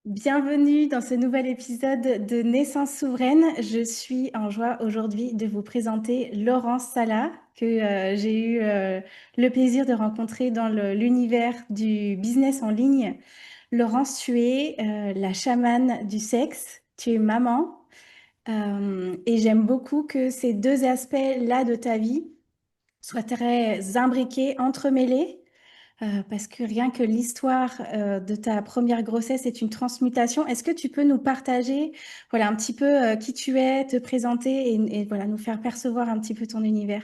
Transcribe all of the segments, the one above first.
Bienvenue dans ce nouvel épisode de Naissance souveraine. Je suis en joie aujourd'hui de vous présenter Laurence Sala, que j'ai eu le plaisir de rencontrer dans l'univers du business en ligne. Laurence, tu es la chamane du sexe, tu es maman, et j'aime beaucoup que ces deux aspects-là de ta vie soient très imbriqués, entremêlés. Parce que rien que l'histoire de ta première grossesse est une transmutation. Est-ce que tu peux nous partager, voilà, un petit peu qui tu es, te présenter et voilà, nous faire percevoir un petit peu ton univers?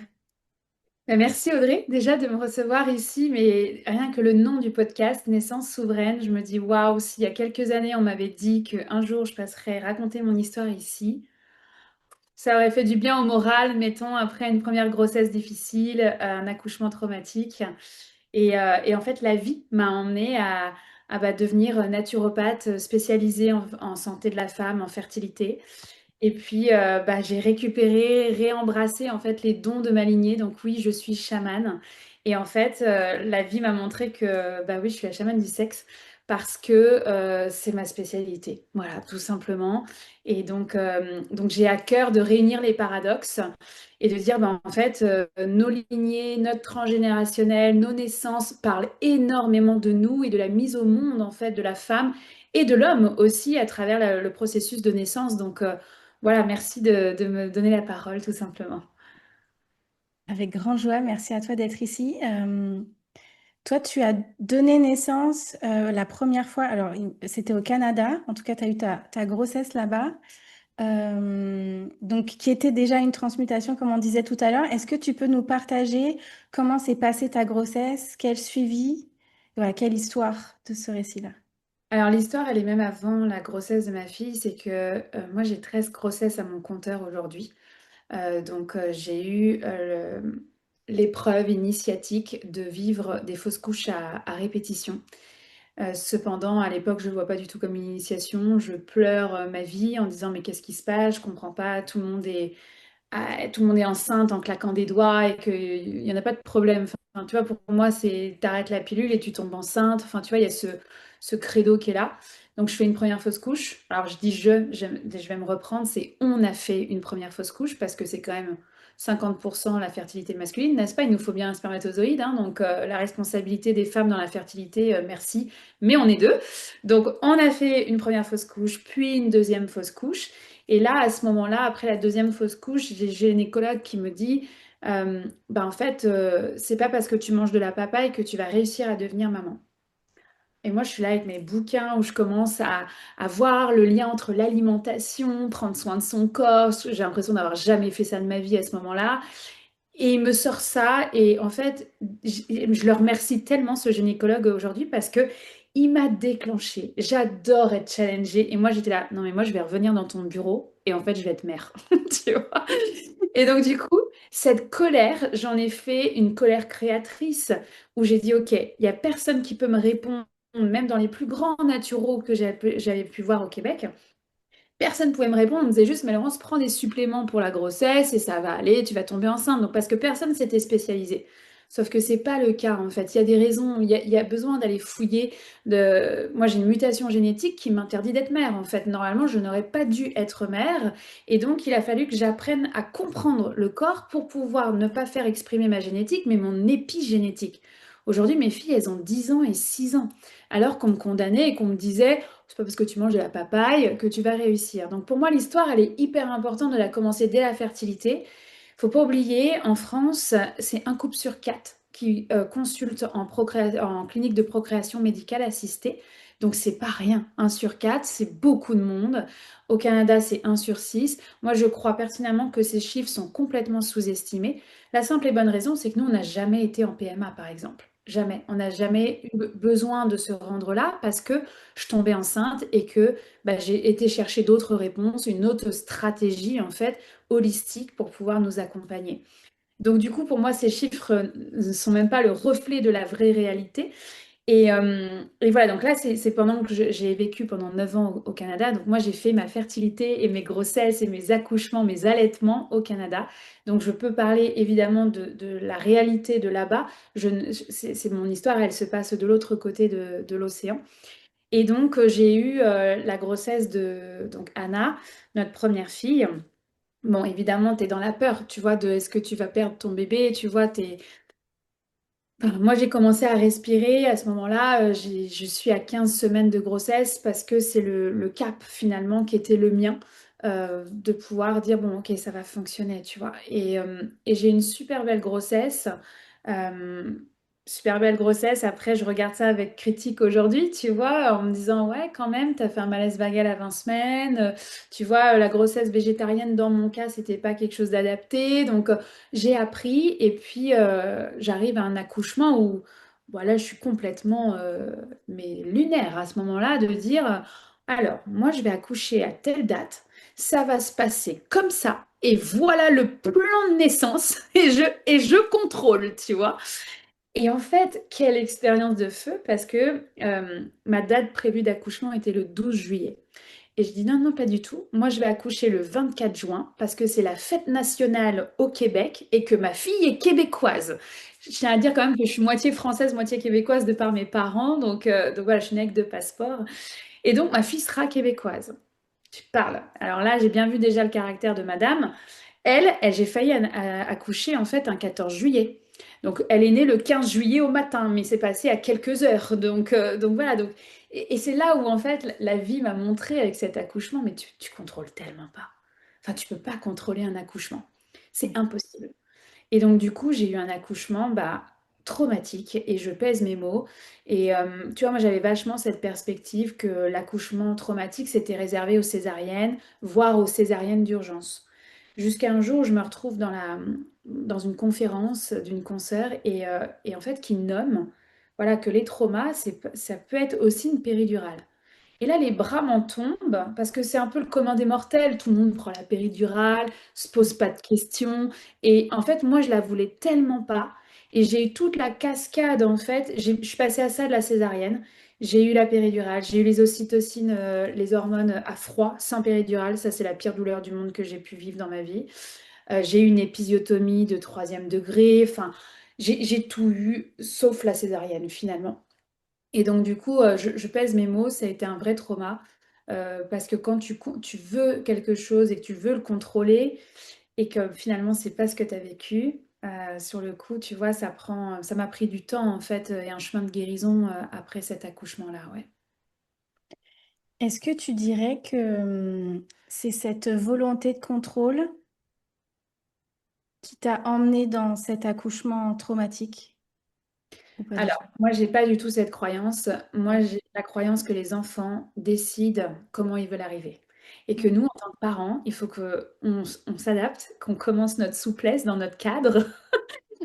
Merci Audrey déjà de me recevoir ici, mais rien que le nom du podcast, Naissance souveraine, je me dis waouh, s'il y a quelques années on m'avait dit qu'un jour je passerais raconter mon histoire ici, ça aurait fait du bien au moral, mettons, après une première grossesse difficile, un accouchement traumatique. Et en fait, la vie m'a emmenée à devenir naturopathe spécialisée en santé de la femme, en fertilité. Et puis, j'ai récupéré, réembrassé en fait les dons de ma lignée. Donc oui, je suis chamane. Et en fait, la vie m'a montré que bah oui, je suis la chamane du sexe parce que c'est ma spécialité. Voilà, tout simplement. Et donc j'ai à cœur de réunir les paradoxes et de dire, bah, en fait, nos lignées, notre transgénérationnel, nos naissances parlent énormément de nous et de la mise au monde en fait de la femme et de l'homme aussi à travers le processus de naissance. Donc voilà, merci de me donner la parole, tout simplement. Avec grande joie, merci à toi d'être ici. Toi, tu as donné naissance la première fois, alors c'était au Canada, en tout cas, tu as eu ta grossesse là-bas. Donc, qui était déjà une transmutation, comme on disait tout à l'heure. Est-ce que tu peux nous partager comment s'est passée ta grossesse, quel suivi, voilà, quelle histoire de ce récit-là? Alors l'histoire, elle est même avant la grossesse de ma fille, c'est que moi j'ai 13 grossesses à mon compteur aujourd'hui. J'ai eu l'épreuve initiatique de vivre des fausses couches à répétition. Cependant, à l'époque, je ne le vois pas du tout comme une initiation. Je pleure ma vie en disant mais qu'est-ce qui se passe? Je comprends pas. Tout le monde est enceinte en claquant des doigts et qu'il n'y en a pas de problème. Enfin, tu vois, pour moi, c'est t'arrêtes la pilule et tu tombes enceinte. Enfin, tu vois, il y a ce credo qui est là. Donc, je fais une première fausse couche. Alors, je dis je vais me reprendre. C'est on a fait une première fausse couche parce que c'est quand même 50% la fertilité masculine, n'est-ce pas? Il nous faut bien un spermatozoïde, hein. Donc, la responsabilité des femmes dans la fertilité, merci. Mais on est deux. Donc, on a fait une première fausse couche, puis une deuxième fausse couche. Et là, à ce moment-là, après la deuxième fausse couche, j'ai le gynécologue qui me dit, en fait, c'est pas parce que tu manges de la papaye que tu vas réussir à devenir maman. Et moi, je suis là avec mes bouquins où je commence à voir le lien entre l'alimentation, prendre soin de son corps. J'ai l'impression d'avoir jamais fait ça de ma vie à ce moment-là. Et il me sort ça et en fait, je le remercie tellement ce gynécologue aujourd'hui parce que il m'a déclenché. J'adore être challengée et moi j'étais là, non mais moi je vais revenir dans ton bureau et en fait je vais être mère, tu vois. Et donc du coup, cette colère, j'en ai fait une colère créatrice où j'ai dit ok, il y a personne qui peut me répondre, même dans les plus grands naturaux que j'avais pu voir au Québec. Personne ne pouvait me répondre, on me disait juste, mais Laurence, prends des suppléments pour la grossesse et ça va aller, tu vas tomber enceinte. Donc, parce que personne s'était spécialisé. Sauf que c'est pas le cas en fait. Il y a des raisons, il y a besoin d'aller fouiller. Moi, j'ai une mutation génétique qui m'interdit d'être mère en fait. Normalement, je n'aurais pas dû être mère. Et donc, il a fallu que j'apprenne à comprendre le corps pour pouvoir ne pas faire exprimer ma génétique, mais mon épigénétique. Aujourd'hui, mes filles, elles ont 10 ans et 6 ans. Alors qu'on me condamnait et qu'on me disait, c'est pas parce que tu manges de la papaye que tu vas réussir. Donc pour moi, l'histoire, elle est hyper importante de la commencer dès la fertilité. Faut pas oublier, en France, c'est un couple sur quatre qui consulte en clinique de procréation médicale assistée. Donc c'est pas rien. Un sur quatre, c'est beaucoup de monde. Au Canada, c'est un sur six. Moi, je crois personnellement que ces chiffres sont complètement sous-estimés. La simple et bonne raison, c'est que nous, on n'a jamais été en PMA, par exemple. Jamais. On n'a jamais eu besoin de se rendre là parce que je tombais enceinte et que j'ai été chercher d'autres réponses, une autre stratégie en fait holistique pour pouvoir nous accompagner. Donc du coup, pour moi, ces chiffres ne sont même pas le reflet de la vraie réalité. Et voilà, donc là, c'est pendant que j'ai vécu pendant 9 ans au Canada. Donc moi, j'ai fait ma fertilité et mes grossesses et mes accouchements, mes allaitements au Canada. Donc je peux parler évidemment de la réalité de là-bas. C'est mon histoire, elle se passe de l'autre côté de l'océan. Et donc, j'ai eu la grossesse de donc Anna, notre première fille. Bon, évidemment, tu es dans la peur, tu vois, de est-ce que tu vas perdre ton bébé, tu vois, Enfin, moi, j'ai commencé à respirer à ce moment-là. Je suis à 15 semaines de grossesse parce que c'est le cap finalement qui était le mien, de pouvoir dire, bon, ok, ça va fonctionner, tu vois. Et j'ai une super belle grossesse. euh, Super belle grossesse. Après, je regarde ça avec critique aujourd'hui, tu vois, en me disant, ouais, quand même, t'as fait un malaise vagal à 20 semaines. Tu vois, la grossesse végétarienne, dans mon cas, c'était pas quelque chose d'adapté. Donc, j'ai appris et puis j'arrive à un accouchement où voilà, je suis complètement mais lunaire à ce moment-là de dire alors moi je vais accoucher à telle date, ça va se passer comme ça et voilà le plan de naissance et je contrôle, tu vois. Et en fait, quelle expérience de feu parce que ma date prévue d'accouchement était le 12 juillet. Et je dis non, non, pas du tout. Moi, je vais accoucher le 24 juin parce que c'est la fête nationale au Québec et que ma fille est québécoise. Je tiens à dire quand même que je suis moitié française, moitié québécoise de par mes parents. Donc voilà, je suis née avec deux passeports. Et donc, ma fille sera québécoise. Tu parles. Alors là, j'ai bien vu déjà le caractère de madame. J'ai failli accoucher en fait un 14 juillet. Donc elle est née le 15 juillet au matin, mais c'est passé à quelques heures. Donc voilà. Et c'est là où en fait la vie m'a montré avec cet accouchement, mais tu contrôles tellement pas. Enfin, tu peux pas contrôler un accouchement. C'est impossible. Et donc, du coup, j'ai eu un accouchement traumatique et je pèse mes mots. Et tu vois, moi, j'avais vachement cette perspective que l'accouchement traumatique, c'était réservé aux césariennes, voire aux césariennes d'urgence. Jusqu'à un jour où je me retrouve dans une conférence d'une consoeur et en fait qui nomme voilà, que les traumas, ça peut être aussi une péridurale. Et là, les bras m'en tombent parce que c'est un peu le commun des mortels. Tout le monde prend la péridurale, se pose pas de questions. Et en fait, moi, je la voulais tellement pas. Et j'ai eu toute la cascade, en fait. Je suis passée à ça de la césarienne. J'ai eu la péridurale, j'ai eu les ocytocines, les hormones à froid, sans péridurale. Ça, c'est la pire douleur du monde que j'ai pu vivre dans ma vie. J'ai eu une épisiotomie de troisième degré. Enfin, j'ai tout eu, sauf la césarienne, finalement. Et donc, du coup, je pèse mes mots, ça a été un vrai trauma. Parce que quand tu veux quelque chose et que tu veux le contrôler, et que finalement, c'est pas ce que tu as vécu, sur le coup, tu vois, ça m'a pris du temps, en fait, et un chemin de guérison après cet accouchement-là, ouais. Est-ce que tu dirais que c'est cette volonté de contrôle qui t'a emmené dans cet accouchement traumatique ou pas du Alors, tout? moi, j'ai pas du tout cette croyance. Moi, Ouais. j'ai la croyance que les enfants décident comment ils veulent arriver. Et que Mm. nous, en tant que parents, il faut qu'on s'adapte, qu'on commence notre souplesse dans notre cadre.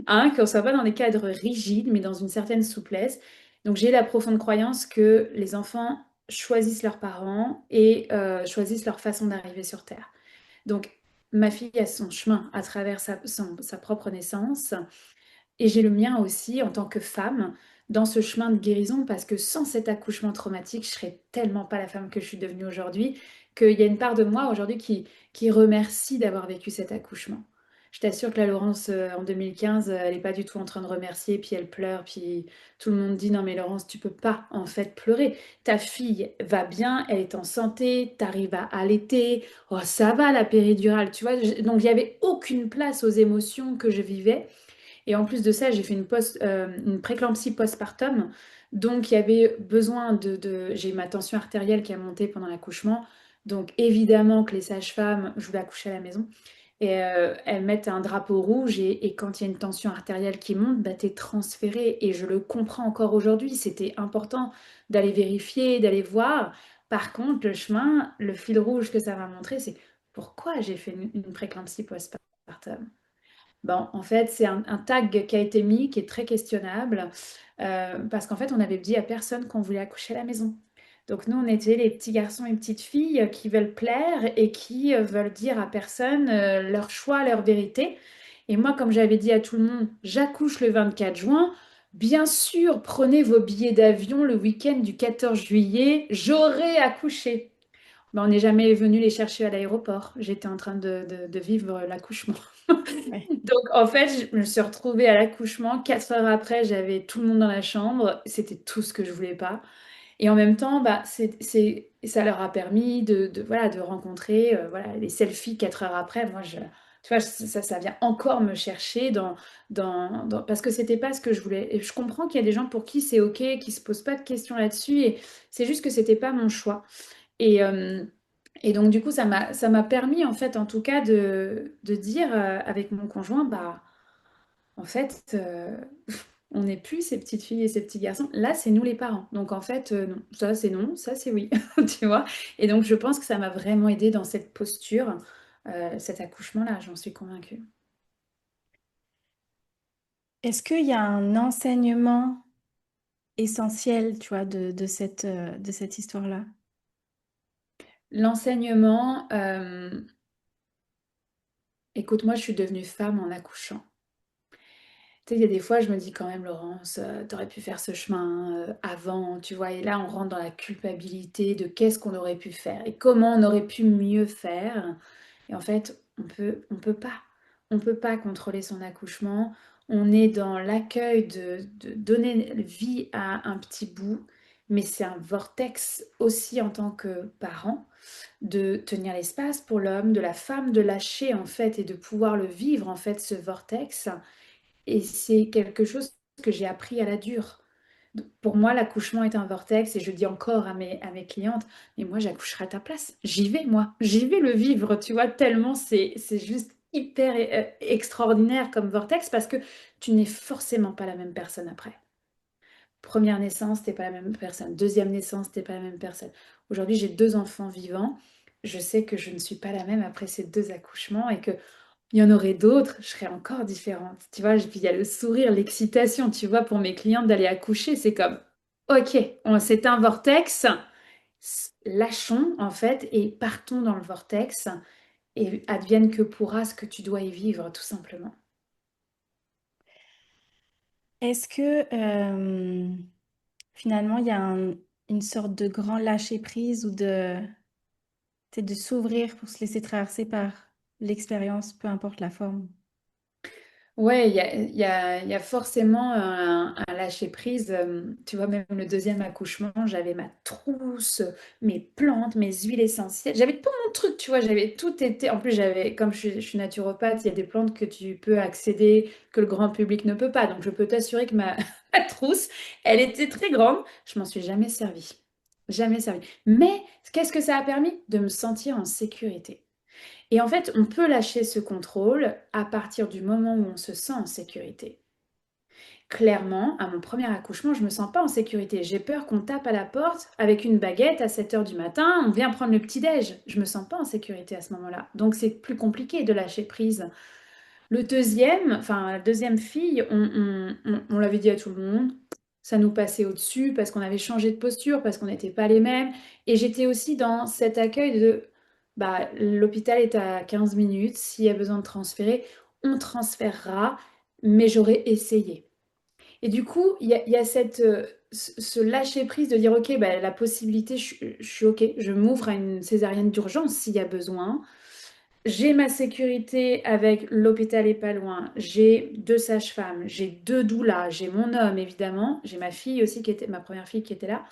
Hein, qu'on ne soit pas dans des cadres rigides, mais dans une certaine souplesse. Donc j'ai la profonde croyance que les enfants choisissent leurs parents et choisissent leur façon d'arriver sur Terre. Donc ma fille a son chemin à travers sa propre naissance. Et j'ai le mien aussi en tant que femme dans ce chemin de guérison parce que sans cet accouchement traumatique, je serais tellement pas la femme que je suis devenue aujourd'hui qu'il y a une part de moi aujourd'hui qui remercie d'avoir vécu cet accouchement. Je t'assure que la Laurence en 2015, elle n'est pas du tout en train de remercier, puis elle pleure, puis tout le monde dit non mais Laurence, tu peux pas en fait pleurer. Ta fille va bien, elle est en santé, t'arrives à allaiter, oh ça va la péridurale, tu vois. Donc il n'y avait aucune place aux émotions que je vivais. Et en plus de ça, j'ai fait une préclampsie postpartum. Donc, il y avait besoin J'ai eu ma tension artérielle qui a monté pendant l'accouchement. Donc, évidemment que les sages-femmes, je voulais accoucher à la maison, et elles mettent un drapeau rouge. Et quand il y a une tension artérielle qui monte, bah, tu es transféré. Et je le comprends encore aujourd'hui. C'était important d'aller vérifier, d'aller voir. Par contre, le chemin, le fil rouge que ça m'a montré, c'est pourquoi j'ai fait une préclampsie postpartum. Bon, en fait, c'est un tag qui a été mis, qui est très questionnable, parce qu'en fait, on avait dit à personne qu'on voulait accoucher à la maison. Donc nous, on était les petits garçons et petites filles qui veulent plaire et qui veulent dire à personne leur choix, leur vérité. Et moi, comme j'avais dit à tout le monde, j'accouche le 24 juin. Bien sûr, prenez vos billets d'avion le week-end du 14 juillet, j'aurai accouché. Ben, on n'est jamais venu les chercher à l'aéroport. J'étais en train de vivre l'accouchement. Ouais. Donc, en fait, je me suis retrouvée à l'accouchement. 4 heures après, j'avais tout le monde dans la chambre. C'était tout ce que je voulais pas. Et en même temps, bah, ça leur a permis voilà, de rencontrer voilà, les selfies 4 heures après. Moi, tu vois, ça vient encore me chercher parce que c'était pas ce que je voulais. Et je comprends qu'il y a des gens pour qui c'est OK, qui se posent pas de questions là-dessus. Et c'est juste que c'était pas mon choix. Et, euh, et donc, du coup, ça m'a permis, en fait, en tout cas, de dire avec mon conjoint, bah, en fait, on n'est plus ces petites filles et ces petits garçons. Là, c'est nous les parents. Donc, en fait, non, ça c'est oui, tu vois. Et donc, je pense que ça m'a vraiment aidée dans cette posture, cet accouchement-là, j'en suis convaincue. Est-ce qu'il y a un enseignement essentiel, tu vois, de cette histoire-là? L'enseignement, écoute, moi, je suis devenue femme en accouchant. Tu sais, il y a des fois, je me dis quand même, Laurence, t'aurais pu faire ce chemin avant, tu vois. Et là, on rentre dans la culpabilité de qu'est-ce qu'on aurait pu faire et comment on aurait pu mieux faire. Et en fait, on peut pas. On peut pas contrôler son accouchement. On est dans l'accueil de donner vie à un petit bout, mais c'est un vortex aussi en tant que parent de tenir l'espace pour l'homme, de la femme, de lâcher en fait et de pouvoir le vivre en fait ce vortex. Et c'est quelque chose que j'ai appris à la dure. Pour moi, l'accouchement est un vortex et je dis encore à mes clientes, mais moi, j'accoucherai à ta place. J'y vais, moi. J'y vais le vivre, tu vois, tellement c'est juste hyper extraordinaire comme vortex parce que tu n'es forcément pas la même personne après. Première naissance, t'es pas la même personne. Deuxième naissance, t'es pas la même personne. Aujourd'hui, j'ai 2 enfants vivants. Je sais que je ne suis pas la même après ces 2 accouchements et que il y en aurait d'autres, je serais encore différente. Tu vois, puis il y a le sourire, l'excitation, tu vois, pour mes clientes d'aller accoucher, c'est comme, ok, c'est un vortex, lâchons en fait et partons dans le vortex et advienne que pourra ce que tu dois y vivre, tout simplement. Est-ce que finalement, il y a une sorte de grand lâcher-prise ou de s'ouvrir pour se laisser traverser par l'expérience, peu importe la forme? Ouais, il y a forcément un lâcher-prise. Tu vois, même le deuxième accouchement, j'avais ma trousse, mes plantes, mes huiles essentielles. J'avais tout mon truc, tu vois, j'avais tout été. En plus, comme je suis naturopathe, il y a des plantes que tu peux accéder, que le grand public ne peut pas. Donc, je peux t'assurer que ma, ma trousse, elle était très grande. Je m'en suis jamais servie. Jamais servie. Mais qu'est-ce que ça a permis? De me sentir en sécurité. Et en fait, on peut lâcher ce contrôle à partir du moment où on se sent en sécurité. Clairement, à mon premier accouchement, je me sens pas en sécurité. J'ai peur qu'on tape à la porte avec une baguette à 7 heures du matin, on vient prendre le petit-déj. Je me sens pas en sécurité à ce moment-là. Donc c'est plus compliqué de lâcher prise. Le deuxième, enfin la deuxième fille, on l'avait dit à tout le monde. Ça nous passait au-dessus parce qu'on avait changé de posture, parce qu'on n'était pas les mêmes. Et j'étais aussi dans cet accueil de, bah, l'hôpital est à 15 minutes. S'il y a besoin de transférer, on transférera, mais j'aurais essayé. Et du coup, il y a ce lâcher-prise de dire, OK, bah, la possibilité, je suis OK, je m'ouvre à une césarienne d'urgence s'il y a besoin. J'ai ma sécurité avec l'hôpital est pas loin. J'ai 2 sages-femmes, j'ai 2 doulas, j'ai mon homme évidemment, j'ai ma fille aussi ma première fille qui était là.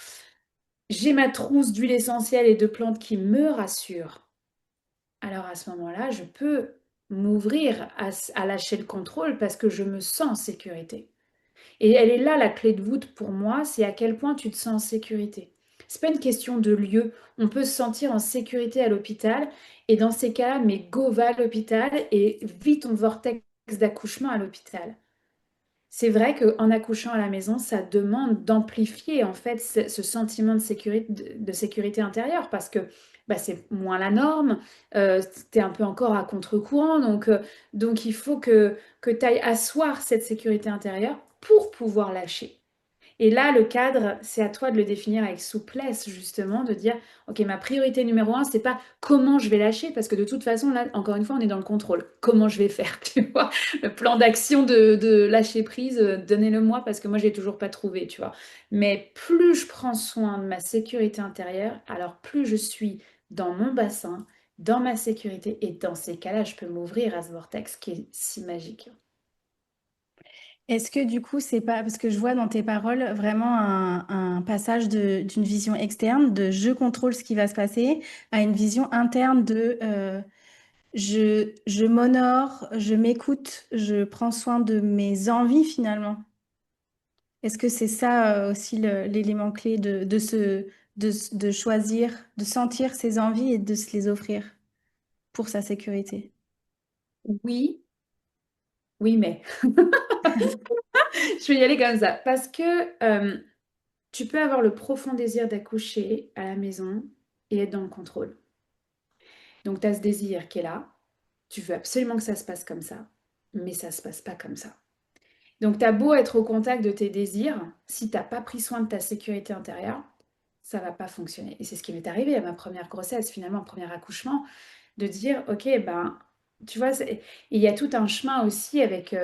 J'ai ma trousse d'huile essentielle et de plantes qui me rassurent. Alors à ce moment-là, je peux m'ouvrir à lâcher le contrôle parce que je me sens en sécurité. Et elle est là la clé de voûte pour moi, c'est à quel point tu te sens en sécurité. C'est pas une question de lieu. On peut se sentir en sécurité à l'hôpital et dans ces cas-là, mais go va à l'hôpital et vis ton vortex d'accouchement à l'hôpital. C'est vrai qu'en accouchant à la maison, ça demande d'amplifier en fait ce sentiment de sécurité intérieure parce que bah, c'est moins la norme, tu es un peu encore à contre-courant, donc il faut que tu ailles asseoir cette sécurité intérieure pour pouvoir lâcher. Et là, le cadre, c'est à toi de le définir avec souplesse, justement, de dire, OK, ma priorité numéro 1, c'est pas comment je vais lâcher, parce que de toute façon, là, encore une fois, on est dans le contrôle. Comment je vais faire, tu vois? Le plan d'action de lâcher prise, donnez-le-moi, parce que moi, je l'ai toujours pas trouvé, tu vois? Mais plus je prends soin de ma sécurité intérieure, alors plus je suis dans mon bassin, dans ma sécurité, et dans ces cas-là, je peux m'ouvrir à ce vortex qui est si magique. Est-ce que du coup, c'est pas, parce que je vois dans tes paroles vraiment un passage d'une vision externe, de je contrôle ce qui va se passer, à une vision interne de je m'honore, je m'écoute, je prends soin de mes envies finalement. Est-ce que c'est ça aussi l'élément clé de choisir, de sentir ses envies et de se les offrir pour sa sécurité? Oui, oui, mais je vais y aller comme ça. Parce que tu peux avoir le profond désir d'accoucher à la maison et être dans le contrôle. Donc, tu as ce désir qui est là. Tu veux absolument que ça se passe comme ça, mais ça se passe pas comme ça. Donc, tu as beau être au contact de tes désirs, si tu n'as pas pris soin de ta sécurité intérieure, ça va pas fonctionner. Et c'est ce qui m'est arrivé à ma première grossesse, finalement, premier accouchement, de dire, ok, ben, tu vois, il y a tout un chemin aussi avec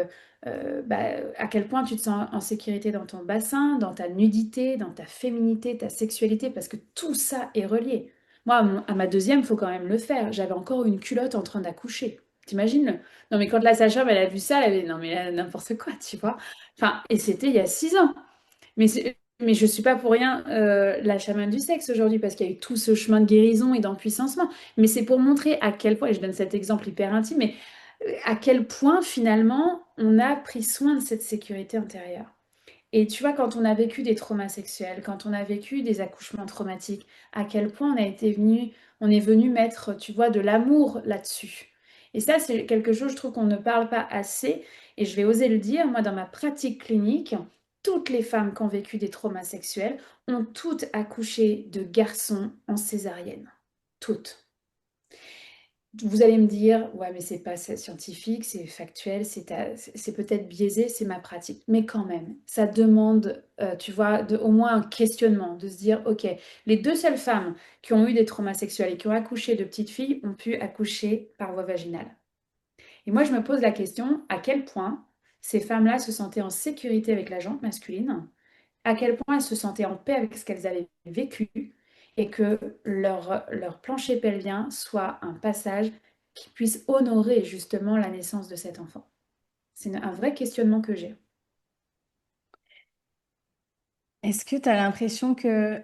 bah, à quel point tu te sens en sécurité dans ton bassin, dans ta nudité, dans ta féminité, ta sexualité, parce que tout ça est relié. Moi, à ma deuxième, il faut quand même le faire. J'avais encore une culotte en train d'accoucher. T'imagines? Non, mais quand la sage-femme, elle a vu ça, elle avait dit, non, mais n'importe quoi, tu vois. Enfin, et c'était il y a 6 ans. Mais je ne suis pas pour rien la chamane du sexe aujourd'hui, parce qu'il y a eu tout ce chemin de guérison et d'empuissancement. Mais c'est pour montrer à quel point, et je donne cet exemple hyper intime, mais à quel point finalement on a pris soin de cette sécurité intérieure. Et tu vois, quand on a vécu des traumas sexuels, quand on a vécu des accouchements traumatiques, à quel point on est venu mettre, tu vois, de l'amour là-dessus. Et ça, c'est quelque chose, je trouve qu'on ne parle pas assez. Et je vais oser le dire, moi, dans ma pratique clinique, toutes les femmes qui ont vécu des traumas sexuels ont toutes accouché de garçons en césarienne. Toutes. Vous allez me dire, ouais, mais c'est pas scientifique, c'est factuel, c'est peut-être biaisé, c'est ma pratique. Mais quand même, ça demande, tu vois, au moins un questionnement, de se dire, ok, les deux seules femmes qui ont eu des traumas sexuels et qui ont accouché de petites filles ont pu accoucher par voie vaginale. Et moi, je me pose la question, à quel point ces femmes-là se sentaient en sécurité avec la jante masculine, à quel point elles se sentaient en paix avec ce qu'elles avaient vécu et que leur plancher pelvien soit un passage qui puisse honorer justement la naissance de cet enfant. C'est un vrai questionnement que j'ai. Est-ce que tu as l'impression que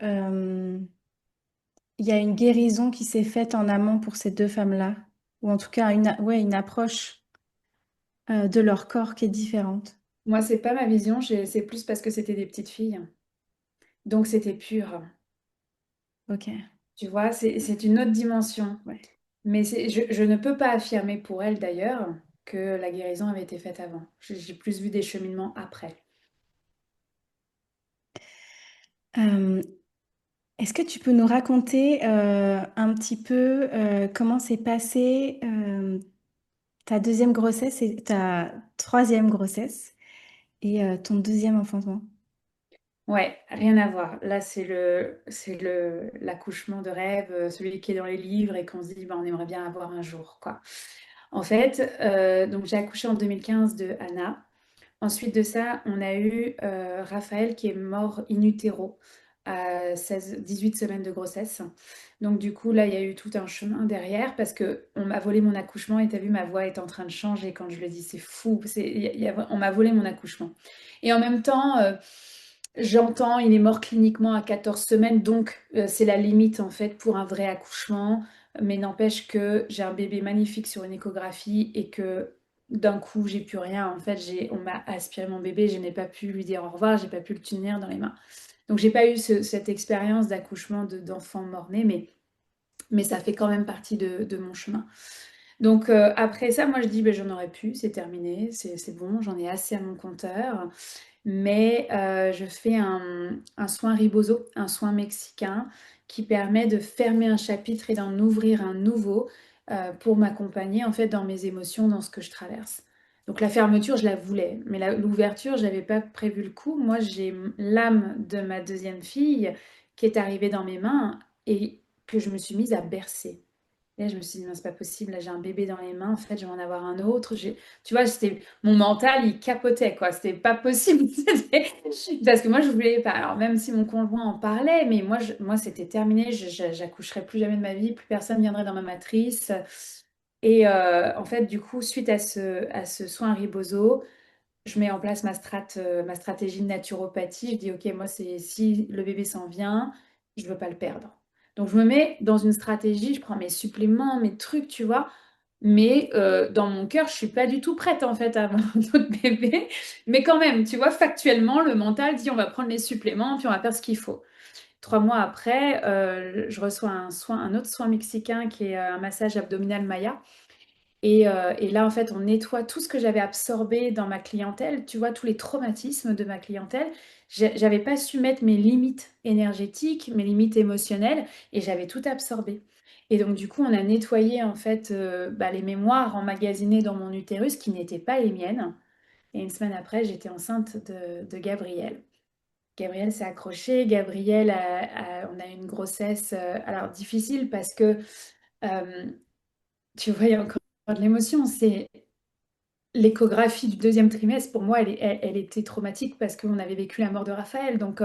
il y a une guérison qui s'est faite en amont pour ces deux femmes-là? Ou en tout cas, ouais, une approche de leur corps qui est différente. Moi, c'est pas ma vision, c'est plus parce que c'était des petites filles. Donc c'était pur. Ok, Tu vois, c'est une autre dimension. ouais. Mais je ne peux pas affirmer pour elles d'ailleurs que la guérison avait été faite avant. J'ai plus vu des cheminements après. Euh, Est-ce que tu peux nous raconter un petit peu comment s'est passée ta deuxième grossesse et ta troisième grossesse et ton deuxième enfantement? Ouais, rien à voir. Là, l'accouchement de rêve, celui qui est dans les livres et qu'on se dit, bah, on aimerait bien avoir un jour, quoi. En fait, donc j'ai accouché en 2015 de Anna. Ensuite de ça, on a eu Raphaël qui est mort in utero à 18 semaines de grossesse. Donc du coup, là, il y a eu tout un chemin derrière parce que on m'a volé mon accouchement et tu as vu, ma voix est en train de changer quand je le dis. C'est fou. On m'a volé mon accouchement. Et en même temps, j'entends, il est mort cliniquement à 14 semaines, donc c'est la limite en fait pour un vrai accouchement. Mais n'empêche que j'ai un bébé magnifique sur une échographie et que d'un coup, j'ai plus rien. En fait, on m'a aspiré mon bébé, je n'ai pas pu lui dire au revoir, j'ai pas pu le tenir dans les mains. Donc, j'ai pas eu cette expérience d'accouchement d'enfant mort-né, mais ça fait quand même partie de mon chemin. Donc, après ça, moi, je dis, ben, j'en aurais pu, c'est terminé, c'est bon, j'en ai assez à mon compteur. Mais je fais un soin riboso, un soin mexicain qui permet de fermer un chapitre et d'en ouvrir un nouveau pour m'accompagner en fait dans mes émotions, dans ce que je traverse. Donc la fermeture, je la voulais, mais l'ouverture, je n'avais pas prévu le coup. Moi, j'ai l'âme de ma deuxième fille qui est arrivée dans mes mains et que je me suis mise à bercer. Et là, je me suis dit, non, c'est pas possible, là j'ai un bébé dans les mains, en fait, je vais en avoir un autre. Tu vois, mon mental, il capotait, quoi. C'était pas possible. Parce que moi, je voulais pas. Alors, même si mon conjoint en parlait, mais moi c'était terminé, j'accoucherai plus jamais de ma vie, plus personne viendrait dans ma matrice. Et en fait, du coup, suite à ce soin riboso, je mets en place ma stratégie de naturopathie. Je dis, OK, moi, c'est si le bébé s'en vient, je veux pas le perdre. Donc, je me mets dans une stratégie, je prends mes suppléments, mes trucs, tu vois. Mais dans mon cœur, je suis pas du tout prête, en fait, à avoir un autre bébé. Mais quand même, tu vois, factuellement, le mental dit, on va prendre les suppléments, puis on va faire ce qu'il faut. 3 mois après, je reçois un autre soin mexicain qui est un massage abdominal Maya. Et là, en fait, on nettoie tout ce que j'avais absorbé dans ma clientèle, tu vois, tous les traumatismes de ma clientèle. J'avais pas su mettre mes limites énergétiques, mes limites émotionnelles, et j'avais tout absorbé. Et donc, du coup, on a nettoyé, en fait, bah, les mémoires emmagasinées dans mon utérus qui n'étaient pas les miennes. Et une semaine après, j'étais enceinte de Gabriel. Gabriel s'est accroché. Gabriel, on a eu une grossesse, alors difficile parce que, euh, tu vois, il y a encore de l'émotion. C'est l'échographie du deuxième trimestre, pour moi, elle était traumatique parce qu'on avait vécu la mort de Raphaël. Donc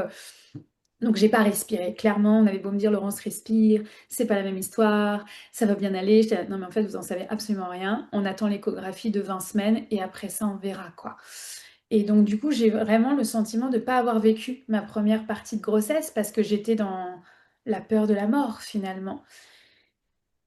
j'ai pas respiré. Clairement, on avait beau me dire, Laurence, respire, c'est pas la même histoire, ça va bien aller. J'étais là, non, mais en fait, vous en savez absolument rien. On attend l'échographie de 20 semaines et après ça, on verra, quoi. Et donc, du coup, j'ai vraiment le sentiment de ne pas avoir vécu ma première partie de grossesse parce que j'étais dans la peur de la mort, finalement.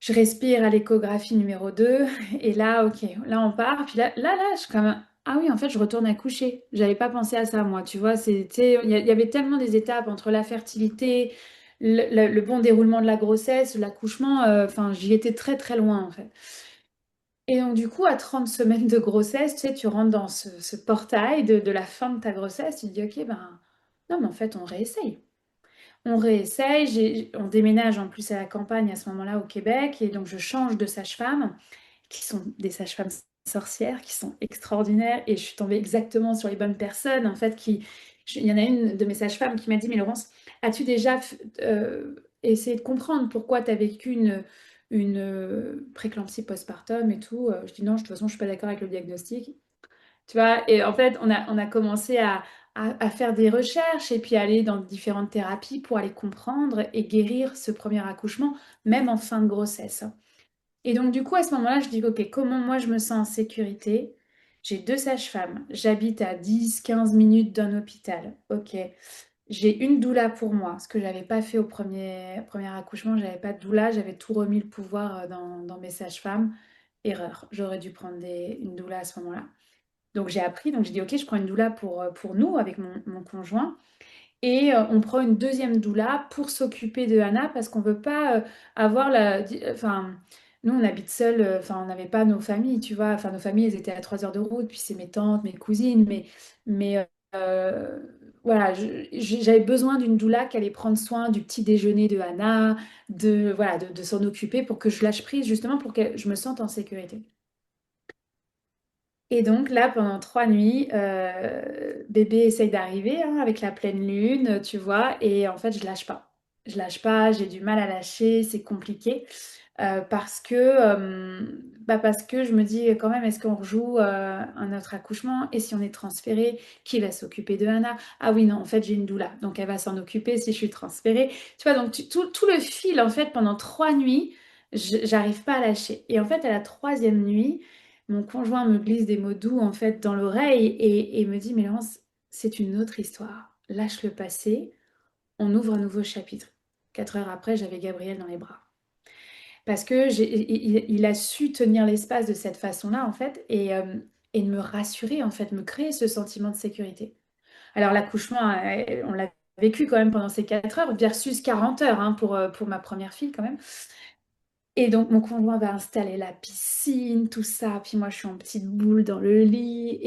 Je respire à l'échographie numéro 2 et là, ok, là on part. Puis là, je suis comme, ah oui, en fait, je retourne accoucher. J'avais pas pensé à ça, moi, tu vois. C'était, il y avait tellement des étapes entre la fertilité, le bon déroulement de la grossesse, l'accouchement. Enfin, j'y étais très, très loin, en fait. Et donc, du coup, à 30 semaines de grossesse, tu sais, tu rentres dans ce portail de la fin de ta grossesse. Tu te dis, ok, ben, non, mais en fait, on réessaye. On réessaye, on déménage en plus à la campagne à ce moment-là au Québec, et donc je change de sage-femme, qui sont des sages-femmes sorcières, qui sont extraordinaires, et je suis tombée exactement sur les bonnes personnes, en fait, il y en a une de mes sages-femmes qui m'a dit, mais Laurence, as-tu déjà essayé de comprendre pourquoi tu as vécu une préclampsie postpartum et tout? Je dis non, de toute façon, je suis pas d'accord avec le diagnostic. Tu vois, et en fait, on a commencé à faire des recherches et puis aller dans différentes thérapies pour aller comprendre et guérir ce premier accouchement, même en fin de grossesse. Et donc, du coup, à ce moment-là, je dis, OK, comment moi je me sens en sécurité? J'ai 2 sages-femmes, j'habite à 10-15 minutes d'un hôpital. OK, j'ai une doula pour moi, ce que j'avais pas fait au premier accouchement, j'avais pas de doula, j'avais tout remis le pouvoir dans mes sages-femmes. Erreur, j'aurais dû prendre une doula à ce moment-là. Donc j'ai appris, donc j'ai dit ok, je prends une doula pour nous avec mon conjoint. Et on prend une deuxième doula pour s'occuper de Anna parce qu'on veut pas avoir Enfin, nous on habite seuls, enfin on n'avait pas nos familles, tu vois. Enfin nos familles, elles étaient à 3 heures de route, puis c'est mes tantes, mes cousines. Mais voilà, j'avais besoin d'une doula qui allait prendre soin du petit déjeuner de Anna, voilà, de s'en occuper pour que je lâche prise, justement pour que je me sente en sécurité. Et donc là, pendant 3 nuits, bébé essaye d'arriver hein, avec la pleine lune, tu vois, et en fait, je lâche pas. Je lâche pas, j'ai du mal à lâcher, c'est compliqué parce que je me dis quand même, est-ce qu'on rejoue un autre accouchement? Et si on est transféré, qui va s'occuper de Anna? Ah oui, non, en fait, j'ai une doula, donc elle va s'en occuper si je suis transférée. Tu vois, donc tout le fil, en fait, pendant 3 nuits, j'arrive pas à lâcher. Et en fait, à la troisième nuit, mon conjoint me glisse des mots doux en fait dans l'oreille et me dit, mais Laurence, c'est une autre histoire. Lâche le passé, on ouvre un nouveau chapitre. 4 heures après, j'avais Gabriel dans les bras. Parce que il a su tenir l'espace de cette façon-là en fait et de me rassurer en fait, me créer ce sentiment de sécurité. Alors l'accouchement, on l'a vécu quand même pendant ces 4 heures versus 40 heures hein, pour ma première fille quand même. Et donc, mon conjoint va installer la piscine, tout ça. Puis moi, je suis en petite boule dans le lit.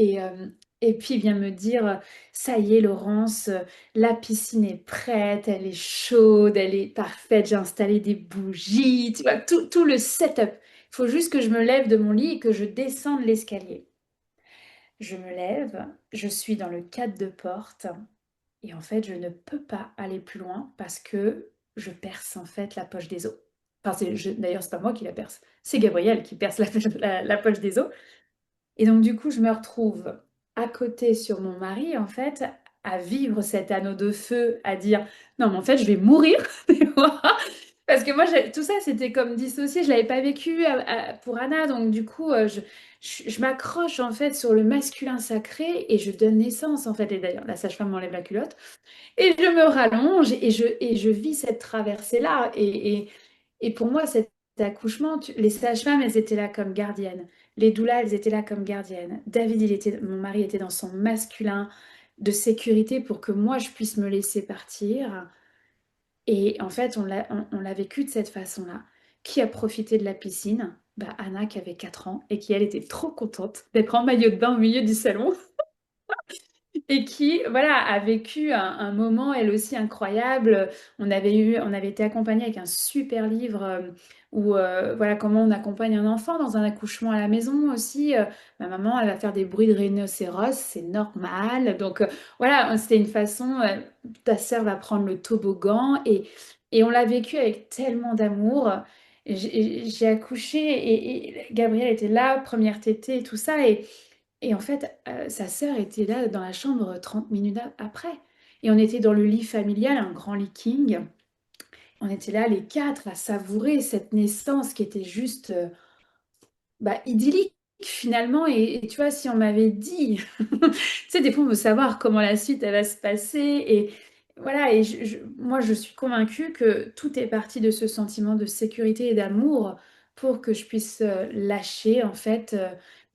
Et puis, il vient me dire, ça y est, Laurence, la piscine est prête, elle est chaude, elle est parfaite. J'ai installé des bougies, tu vois, tout le setup. Il faut juste que je me lève de mon lit et que je descende l'escalier. Je me lève, je suis dans le cadre de porte. Et en fait, je ne peux pas aller plus loin parce que je perce en fait la poche des os. Enfin, d'ailleurs, c'est pas moi qui la perce, c'est Gabriel qui perce la poche des os. Et donc, du coup, je me retrouve à côté sur mon mari, en fait, à vivre cet anneau de feu, à dire non, mais en fait, je vais mourir, tu vois. Parce que moi, tout ça, c'était comme dissocié. Je l'avais pas vécu pour Anna. Donc, du coup, je m'accroche en fait sur le masculin sacré et je donne naissance en fait. Et d'ailleurs, la sage-femme m'enlève la culotte. Et je me rallonge et je vis cette traversée-là. Et pour moi, cet accouchement, les sages-femmes, elles étaient là comme gardiennes. Les doulas, elles étaient là comme gardiennes. David, mon mari était dans son masculin de sécurité pour que moi, je puisse me laisser partir. Et en fait, on l'a vécu de cette façon-là. Qui a profité de la piscine? Bah, Anna, qui avait 4 ans et qui, elle, était trop contente d'être en maillot de bain au milieu du salon et qui, voilà, a vécu un moment, elle aussi, incroyable. On avait été accompagnés avec un super livre où, voilà, comment on accompagne un enfant dans un accouchement à la maison aussi. Ma maman, elle va faire des bruits de rhinocéros, c'est normal. Donc, voilà, c'était une façon, ta sœur va prendre le toboggan et on l'a vécu avec tellement d'amour. J'ai accouché et Gabrielle était là, première tétée et tout ça. Et en fait, sa sœur était là dans la chambre 30 minutes après. Et on était dans le lit familial, un grand lit king. On était là les quatre à savourer cette naissance qui était juste bah, idyllique finalement. Et tu vois, si on m'avait dit, tu sais, des fois on veut savoir comment la suite elle va se passer. Et voilà, et moi je suis convaincue que tout est parti de ce sentiment de sécurité et d'amour pour que je puisse lâcher en fait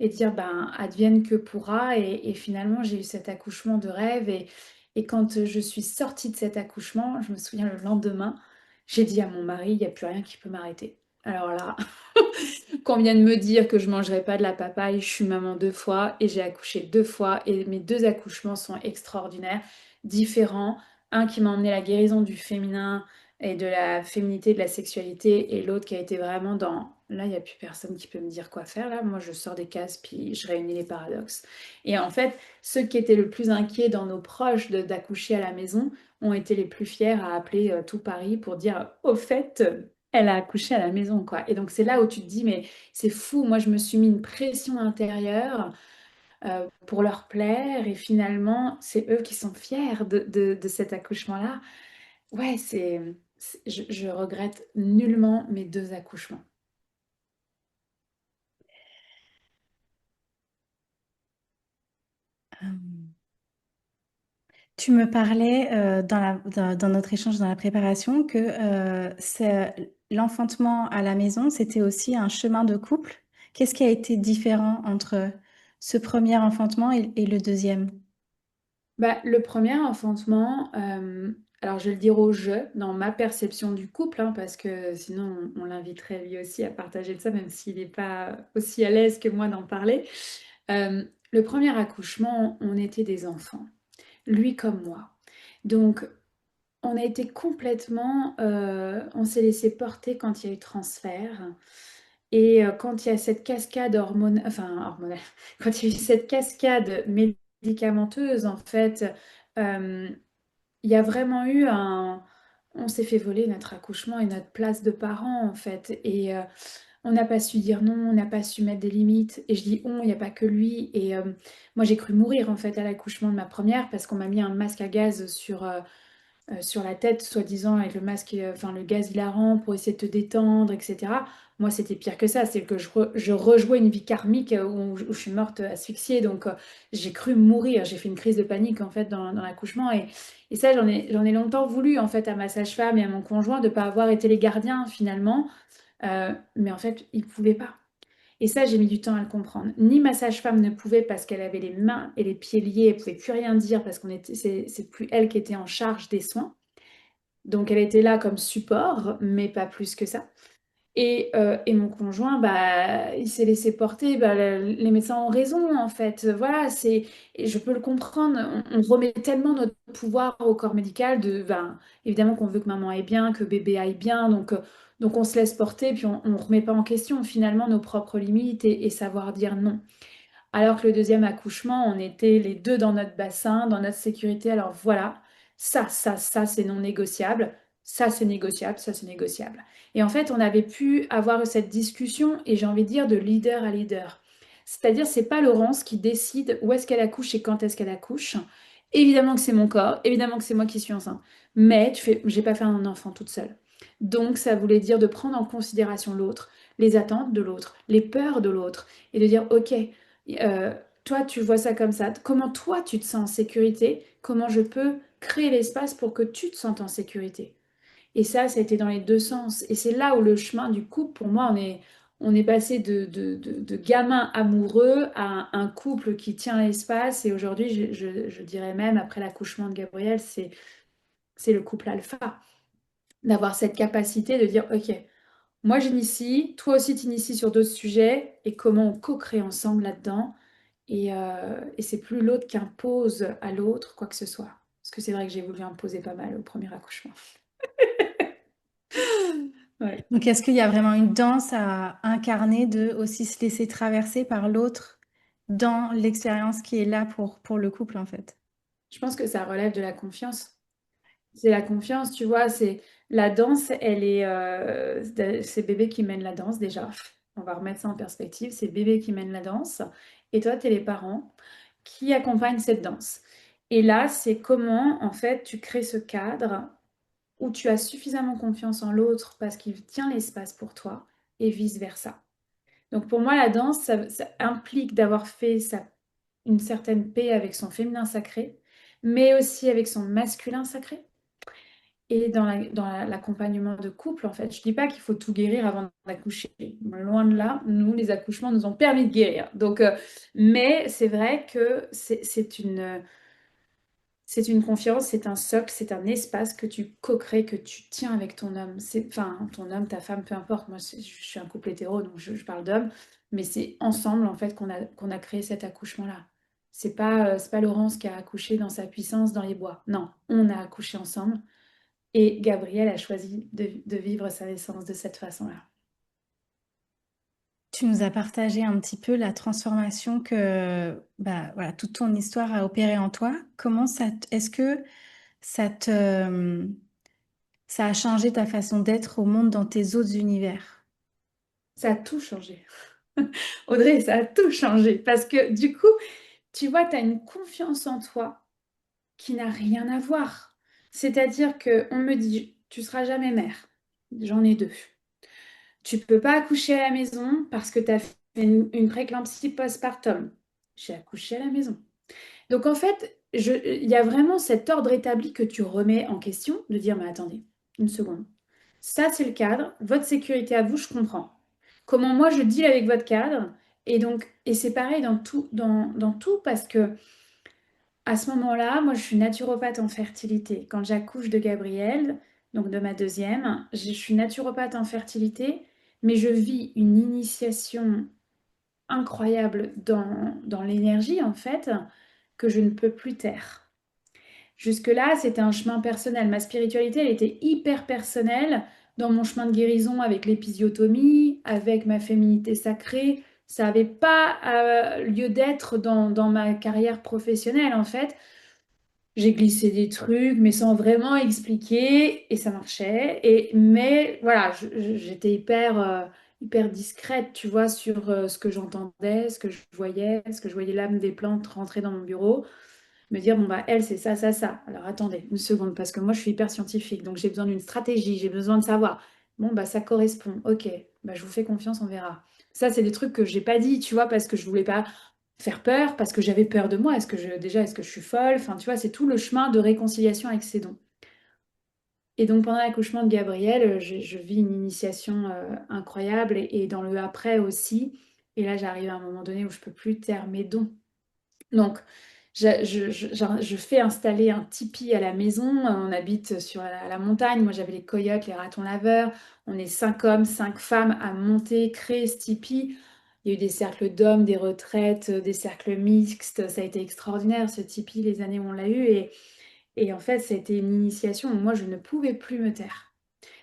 et dire ben advienne que pourra. Et finalement j'ai eu cet accouchement de rêve. Et quand je suis sortie de cet accouchement, je me souviens le lendemain, j'ai dit à mon mari, il n'y a plus rien qui peut m'arrêter. Alors là, qu'on vient de me dire que je mangerai pas de la papaye, je suis maman 2 fois et j'ai accouché 2 fois et mes 2 accouchements sont extraordinaires, différents. Un qui m'a emmené la guérison du féminin et de la féminité, de la sexualité et l'autre qui a été vraiment dans... Là, il n'y a plus personne qui peut me dire quoi faire. Là, moi, je sors des cases puis je réunis les paradoxes. Et en fait, ceux qui étaient le plus inquiets dans nos proches d'accoucher à la maison ont été les plus fiers à appeler tout Paris pour dire, au fait, elle a accouché à la maison, quoi. Et donc, c'est là où tu te dis, mais c'est fou, moi je me suis mis une pression intérieure pour leur plaire et finalement c'est eux qui sont fiers de cet accouchement-là. Ouais, je regrette nullement mes 2 accouchements. Tu me parlais dans notre échange dans la préparation que l'enfantement à la maison, c'était aussi un chemin de couple. Qu'est-ce qui a été différent entre ce premier enfantement et le deuxième? Bah, le premier enfantement, alors je vais le dire au jeu, dans ma perception du couple, hein, parce que sinon on l'inviterait lui aussi à partager de ça, même s'il n'est pas aussi à l'aise que moi d'en parler. Le premier accouchement, on était des enfants, lui comme moi. Donc on a été complètement, on s'est laissé porter quand il y a eu transfert. Et quand il y a cette cascade hormonale, enfin hormonale, quand il y a eu cette cascade médicamenteuse, en fait, euh, il y a vraiment eu un... On s'est fait voler notre accouchement et notre place de parents, en fait. Et on n'a pas su dire non, on n'a pas su mettre des limites. Et je dis on, il n'y a pas que lui. Et moi, j'ai cru mourir, en fait, à l'accouchement de ma première parce qu'on m'a mis un masque à gaz sur la tête, soi-disant, avec le masque, enfin le gaz hilarant pour essayer de te détendre, etc. Moi, c'était pire que ça. C'est que je rejouais une vie karmique où je suis morte asphyxiée. Donc, j'ai cru mourir. J'ai fait une crise de panique, en fait, dans l'accouchement. Et ça, j'en ai longtemps voulu, en fait, à ma sage-femme et à mon conjoint de ne pas avoir été les gardiens, finalement. Mais en fait, ils ne pouvaient pas. Et ça, j'ai mis du temps à le comprendre. Ni ma sage-femme ne pouvait parce qu'elle avait les mains et les pieds liés, elle pouvait plus rien dire parce c'est plus elle qui était en charge des soins. Donc elle était là comme support, mais pas plus que ça. Et mon conjoint, bah, il s'est laissé porter. Bah, les médecins ont raison, en fait. Voilà, et je peux le comprendre. On remet tellement notre pouvoir au corps médical ben, évidemment qu'on veut que maman aille bien, que bébé aille bien. Donc on se laisse porter, puis on ne remet pas en question finalement nos propres limites et savoir dire non. Alors que le deuxième accouchement, on était les deux dans notre bassin, dans notre sécurité. Alors voilà, ça, c'est non négociable. Ça, c'est négociable. Ça, c'est négociable. Et en fait, on avait pu avoir cette discussion, et j'ai envie de dire de leader à leader. C'est-à-dire, c'est pas Laurence qui décide où est-ce qu'elle accouche et quand est-ce qu'elle accouche. Évidemment que c'est mon corps, évidemment que c'est moi qui suis enceinte. Mais j'ai pas fait un enfant toute seule. Donc, ça voulait dire de prendre en considération l'autre, les attentes de l'autre, les peurs de l'autre, et de dire, OK, toi, tu vois ça comme ça. Comment toi, tu te sens en sécurité? Comment je peux créer l'espace pour que tu te sentes en sécurité? Et ça a été dans les deux sens. Et c'est là où le chemin du couple, pour moi, on est passé de gamins amoureux à un couple qui tient l'espace. Et aujourd'hui, je dirais même, après l'accouchement de Gabriel, c'est le couple alpha. D'avoir cette capacité de dire, OK, moi j'initie, toi aussi tu inities sur d'autres sujets, et comment on co-crée ensemble là-dedans. Et c'est plus l'autre qui impose à l'autre quoi que ce soit. Parce que c'est vrai que j'ai voulu imposer pas mal au premier accouchement. Ouais. Donc, est-ce qu'il y a vraiment une danse à incarner de aussi se laisser traverser par l'autre dans l'expérience qui est là pour le couple, en fait? Je pense que ça relève de la confiance. C'est la confiance, tu vois, c'est la danse, elle est, c'est bébé qui mène la danse déjà. On va remettre ça en perspective, c'est bébé qui mène la danse, et toi, tu es les parents qui accompagnent cette danse. Et là, c'est comment, en fait, tu crées ce cadre où tu as suffisamment confiance en l'autre parce qu'il tient l'espace pour toi, et vice-versa. Donc pour moi, la danse, ça implique d'avoir fait une certaine paix avec son féminin sacré, mais aussi avec son masculin sacré. Et dans l'accompagnement de couple, en fait, je dis pas qu'il faut tout guérir avant d'accoucher. Loin de là, nous, les accouchements nous ont permis de guérir. Donc, mais c'est vrai que c'est une confiance, c'est un socle, c'est un espace que tu co-crées, que tu tiens avec ton homme. Enfin, ton homme, ta femme, peu importe. Moi, je suis un couple hétéro, donc je parle d'homme. Mais c'est ensemble, en fait, qu'on a créé cet accouchement-là. C'est pas Laurence qui a accouché dans sa puissance dans les bois. Non, on a accouché ensemble. Et Gabriel a choisi de vivre sa naissance de cette façon-là. Tu nous as partagé un petit peu la transformation que bah, voilà, toute ton histoire a opéré en toi. Est-ce que ça ça a changé ta façon d'être au monde dans tes autres univers? Ça a tout changé. Audrey, ça a tout changé. Parce que du coup, tu vois, tu as une confiance en toi qui n'a rien à voir. C'est-à-dire qu'on me dit, tu seras jamais mère. J'en ai deux. Tu peux pas accoucher à la maison parce que tu as fait une préclampsie postpartum. J'ai accouché à la maison. Donc en fait, il y a vraiment cet ordre établi que tu remets en question, de dire, mais attendez, une seconde. Ça, c'est le cadre. Votre sécurité à vous, je comprends. Comment moi, je deal avec votre cadre. Et c'est pareil dans tout, parce que à ce moment-là, moi, je suis naturopathe en fertilité. Quand j'accouche de Gabriel, donc de ma deuxième, je suis naturopathe en fertilité, mais je vis une initiation incroyable dans l'énergie, en fait, que je ne peux plus taire. Jusque-là, c'était un chemin personnel. Ma spiritualité, elle était hyper personnelle dans mon chemin de guérison avec l'épisiotomie, avec ma féminité sacrée. Ça n'avait pas lieu d'être dans ma carrière professionnelle, en fait. J'ai glissé des trucs, mais sans vraiment expliquer, et ça marchait. Mais voilà, j'étais hyper discrète, tu vois, sur ce que j'entendais, ce que je voyais l'âme des plantes rentrer dans mon bureau, me dire, bon, bah, elle, c'est ça, ça, ça. Alors, attendez, une seconde, parce que moi, je suis hyper scientifique, donc j'ai besoin d'une stratégie, j'ai besoin de savoir. Bon, bah, ça correspond. Ok, bah, je vous fais confiance, on verra. Ça, c'est des trucs que j'ai pas dit, tu vois, parce que je voulais pas faire peur, parce que j'avais peur de moi. Est-ce que je suis folle? Enfin, tu vois, c'est tout le chemin de réconciliation avec ses dons. Et donc, pendant l'accouchement de Gabriel, je vis une initiation incroyable, et dans le après aussi. Et là, j'arrive à un moment donné où je peux plus taire mes dons. Donc, je fais installer un tipi à la maison. On habite sur la montagne. Moi, j'avais les coyotes, les ratons laveurs. On est 5 hommes, 5 femmes à monter, créer ce tipi. Il y a eu des cercles d'hommes, des retraites, des cercles mixtes. Ça a été extraordinaire, ce tipi, les années où on l'a eu. Et en fait, ça a été une initiation où moi, je ne pouvais plus me taire.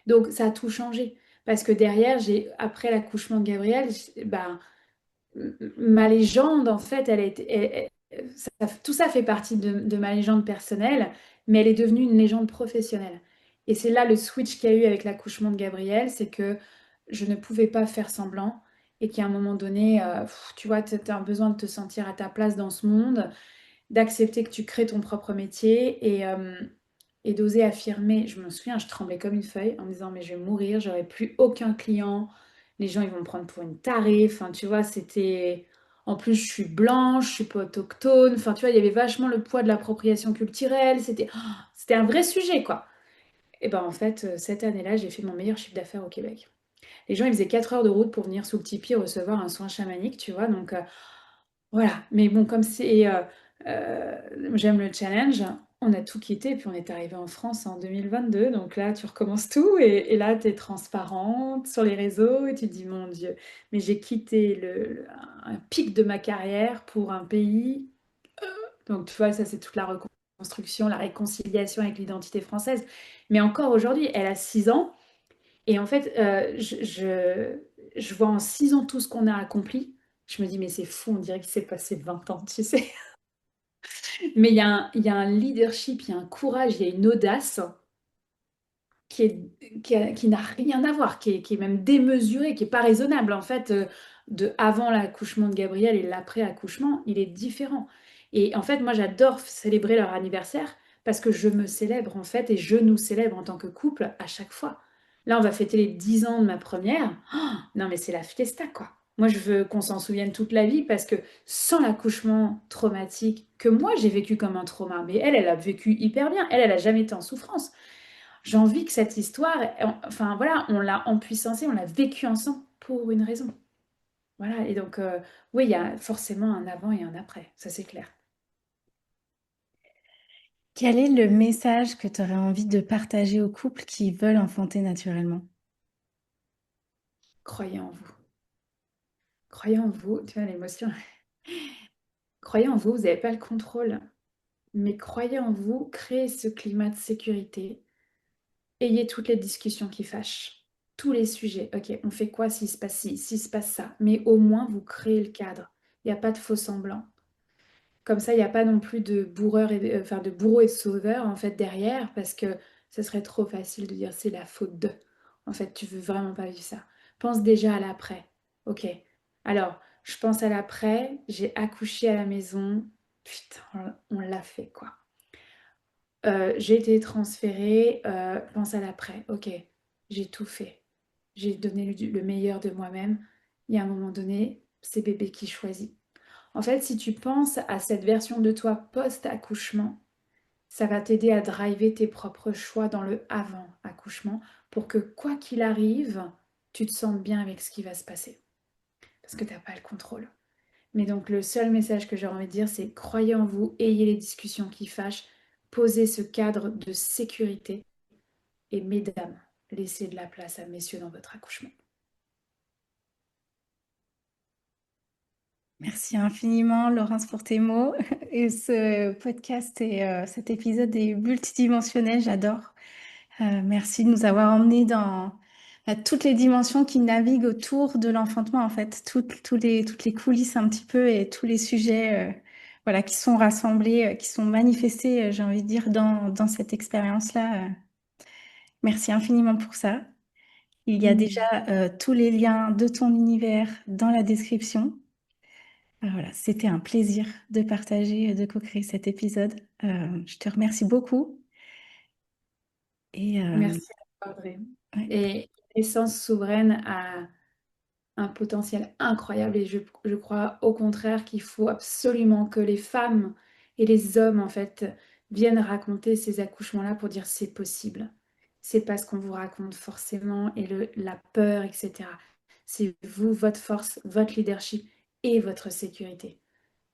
Donc, ça a tout changé. Parce que derrière, après l'accouchement de Gabriel, ben, ma légende, en fait, elle a été, tout ça fait partie de ma légende personnelle, mais elle est devenue une légende professionnelle. Et c'est là le switch qu'il y a eu avec l'accouchement de Gabriel, c'est que je ne pouvais pas faire semblant, et qu'à un moment donné, tu vois, tu as besoin de te sentir à ta place dans ce monde, d'accepter que tu crées ton propre métier. et d'oser affirmer. Je me souviens, je tremblais comme une feuille en me disant: «Mais je vais mourir, j'aurai plus aucun client, les gens ils vont me prendre pour une tarée». Enfin, tu vois, c'était en plus je suis blanche, je suis pas autochtone, enfin, tu vois, il y avait vachement le poids de l'appropriation culturelle, c'était un vrai sujet, quoi. Et ben, en fait, cette année-là, j'ai fait mon meilleur chiffre d'affaires au Québec. Les gens, ils faisaient 4 heures de route pour venir sous le tipi recevoir un soin chamanique, tu vois? Donc, voilà. Mais bon, comme c'est, j'aime le challenge, on a tout quitté, puis on est arrivé en France en 2022. Donc là, tu recommences tout et là, tu es transparente sur les réseaux et tu te dis: «Mon Dieu, mais j'ai quitté un pic de ma carrière pour un pays». Donc tu vois, ça, c'est toute la reconstruction, la réconciliation avec l'identité française. Mais encore aujourd'hui, elle a 6 ans et en fait, je vois en 6 ans tout ce qu'on a accompli. Je me dis: «Mais c'est fou, on dirait qu'il s'est passé 20 ans», tu sais? Mais il y a un leadership, il y a un courage, il y a une audace qui n'a rien à voir, qui est même démesurée, qui est pas raisonnable. En fait, de avant l'accouchement de Gabriel et l'après-accouchement, il est différent. Et en fait, moi, j'adore célébrer leur anniversaire parce que je me célèbre, en fait, et je nous célèbre en tant que couple à chaque fois. Là, on va fêter les 10 ans de ma première. Oh, non, mais c'est la fiesta, quoi. Moi, je veux qu'on s'en souvienne toute la vie parce que sans l'accouchement traumatique que moi, j'ai vécu comme un trauma, mais elle a vécu hyper bien. Elle a jamais été en souffrance. J'ai envie que cette histoire, enfin voilà, on l'a empuissancée, on l'a vécue ensemble pour une raison. Voilà, et donc, oui, il y a forcément un avant et un après, ça c'est clair. Quel est le message que tu aurais envie de partager aux couples qui veulent enfanter naturellement? Croyez en vous. Croyez en vous, tu vois l'émotion. Croyez en vous, vous n'avez pas le contrôle, mais croyez en vous, créez ce climat de sécurité, ayez toutes les discussions qui fâchent, tous les sujets. Ok, on fait quoi s'il se passe ci, s'il se passe ça, mais au moins vous créez le cadre. Il n'y a pas de faux semblants. Comme ça, il y a pas non plus de bourreurs et enfin de bourreaux et de sauveurs en fait derrière parce que ce serait trop facile de dire: «C'est la faute de». En fait, tu veux vraiment pas vivre ça. Pense déjà à l'après. OK. Alors, je pense à l'après, j'ai accouché à la maison. Putain, on l'a fait quoi. J'ai été transférée, pense à l'après. OK, j'ai tout fait. J'ai donné le meilleur de moi-même. Il y a un moment donné, c'est bébé qui choisit. En fait, si tu penses à cette version de toi post-accouchement, ça va t'aider à driver tes propres choix dans le avant-accouchement pour que quoi qu'il arrive, tu te sentes bien avec ce qui va se passer. Parce que tu n'as pas le contrôle. Mais donc le seul message que j'ai envie de dire, c'est croyez en vous, ayez les discussions qui fâchent, posez ce cadre de sécurité et mesdames, laissez de la place à messieurs dans votre accouchement. Merci infiniment, Laurence, pour tes mots. Et ce podcast et cet épisode est multidimensionnel, j'adore. Merci de nous avoir emmenés dans toutes les dimensions qui naviguent autour de l'enfantement, en fait, toutes les coulisses un petit peu et tous les sujets voilà, qui sont rassemblés, qui sont manifestés, j'ai envie de dire, dans cette expérience-là. Merci infiniment pour ça. Il y a déjà Mmh. tous les liens de ton univers dans la description. Voilà, c'était un plaisir de partager, de co-créer cet épisode. Je te remercie beaucoup. Et Merci à toi, Audrey. ouais, Et Essence Souveraine a un potentiel incroyable et je crois au contraire qu'il faut absolument que les femmes et les hommes en fait viennent raconter ces accouchements-là pour dire c'est possible. C'est pas ce qu'on vous raconte forcément et la peur, etc. C'est vous, votre force, votre leadership et votre sécurité.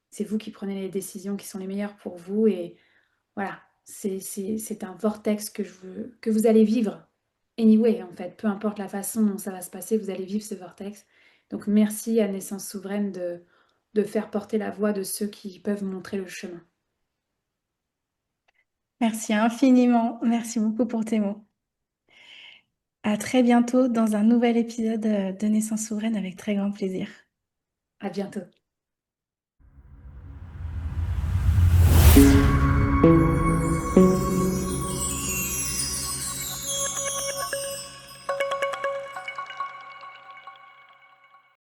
C'est vous qui prenez les décisions qui sont les meilleures pour vous et voilà, c'est un vortex que vous allez vivre. Anyway, en fait, peu importe la façon dont ça va se passer, vous allez vivre ce vortex. Donc merci à Naissance Souveraine de faire porter la voix de ceux qui peuvent montrer le chemin. merci infiniment. Merci beaucoup pour tes mots. À très bientôt dans un nouvel épisode de Naissance souveraine avec très grand plaisir. À bientôt.